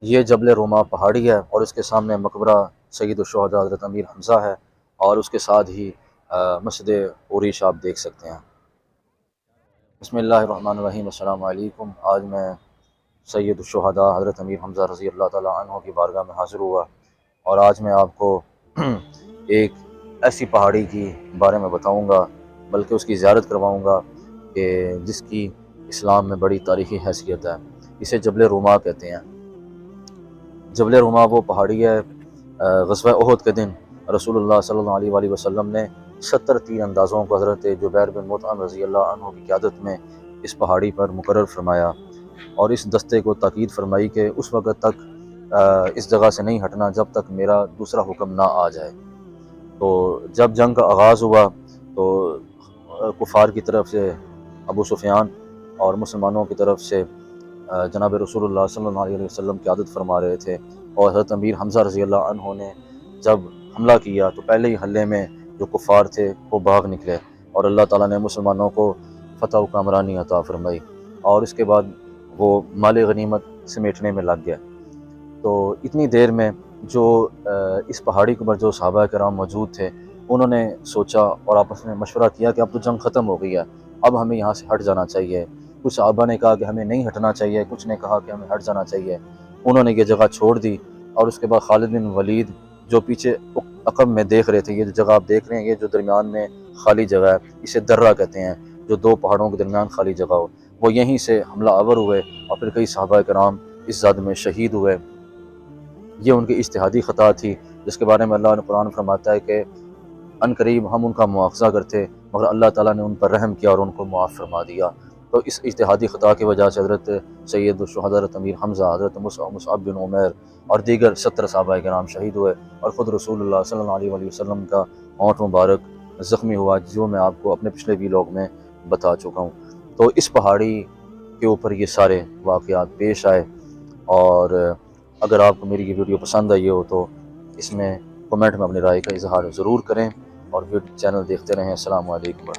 یہ جبل روما پہاڑی ہے اور اس کے سامنے مقبرہ سید الشہداء حضرت امیر حمزہ ہے، اور اس کے ساتھ ہی مسجد عریش آپ دیکھ سکتے ہیں۔ بسم اللہ الرحمن الرحیم، السلام علیکم۔ آج میں سید الشہداء حضرت امیر حمزہ رضی اللہ تعالیٰ عنہ کی بارگاہ میں حاضر ہوا، اور آج میں آپ کو ایک ایسی پہاڑی کی بارے میں بتاؤں گا، بلکہ اس کی زیارت کرواؤں گا کہ جس کی اسلام میں بڑی تاریخی حیثیت ہے۔ اسے جبل روما کہتے ہیں۔ جبل روما وہ پہاڑی ہے، غزوہ احد کے دن رسول اللہ صلی اللہ علیہ وآلہ وسلم نے 70 تیر اندازوں کو حضرت جبیر بن مطعم رضی اللہ عنہ کی قیادت میں اس پہاڑی پر مقرر فرمایا، اور اس دستے کو تاکید فرمائی کہ اس وقت تک اس جگہ سے نہیں ہٹنا جب تک میرا دوسرا حکم نہ آ جائے۔ تو جب جنگ کا آغاز ہوا تو کفار کی طرف سے ابو سفیان اور مسلمانوں کی طرف سے جناب رسول اللہ صلی اللہ علیہ وسلم قیادت فرما رہے تھے، اور حضرت امیر حمزہ رضی اللہ عنہ نے جب حملہ کیا تو پہلے ہی حملے میں جو کفار تھے وہ بھاگ نکلے، اور اللہ تعالیٰ نے مسلمانوں کو فتح و کامرانی عطا فرمائی، اور اس کے بعد وہ مال غنیمت سمیٹنے میں لگ گیا۔ تو اتنی دیر میں جو اس پہاڑی کے اوپر جو صحابہ کرام موجود تھے، انہوں نے سوچا اور آپس میں مشورہ کیا کہ اب تو جنگ ختم ہو گئی ہے، اب ہمیں یہاں سے ہٹ جانا چاہیے۔ کچھ صحابہ نے کہا کہ ہمیں نہیں ہٹنا چاہیے، کچھ نے کہا کہ ہمیں ہٹ جانا چاہیے۔ انہوں نے یہ جگہ چھوڑ دی، اور اس کے بعد خالد بن ولید جو پیچھے عقب میں دیکھ رہے تھے، یہ جو جگہ آپ دیکھ رہے ہیں، یہ جو درمیان میں خالی جگہ ہے اسے درہ کہتے ہیں، جو دو پہاڑوں کے درمیان خالی جگہ ہو، وہ یہیں سے حملہ آور ہوئے، اور پھر کئی صحابہ کرام اس زد میں شہید ہوئے۔ یہ ان کی اجتہادی خطا تھی، جس کے بارے میں اللہ نے قرآن فرماتا ہے کہ ان قریب ہم ان کا مواخذہ کرتے، مگر اللہ تعالیٰ نے ان پر رحم کیا اور ان کو معاف فرما دیا۔ تو اس اجتہادی خطا کی وجہ سے حضرت سید الشہداء حضرت امیر حمزہ، حضرت مصعب بن عمیر اور دیگر 70 صحابہ کرام شہید ہوئے، اور خود رسول اللہ صلی اللہ علیہ وآلہ وسلم کا ہونٹ مبارک زخمی ہوا، جو میں آپ کو اپنے پچھلے ویلاگ میں بتا چکا ہوں۔ تو اس پہاڑی کے اوپر یہ سارے واقعات پیش آئے، اور اگر آپ کو میری یہ ویڈیو پسند آئی ہو تو اس میں کمنٹ میں اپنی رائے کا اظہار ضرور کریں، اور چینل دیکھتے رہیں۔ السلام علیکم۔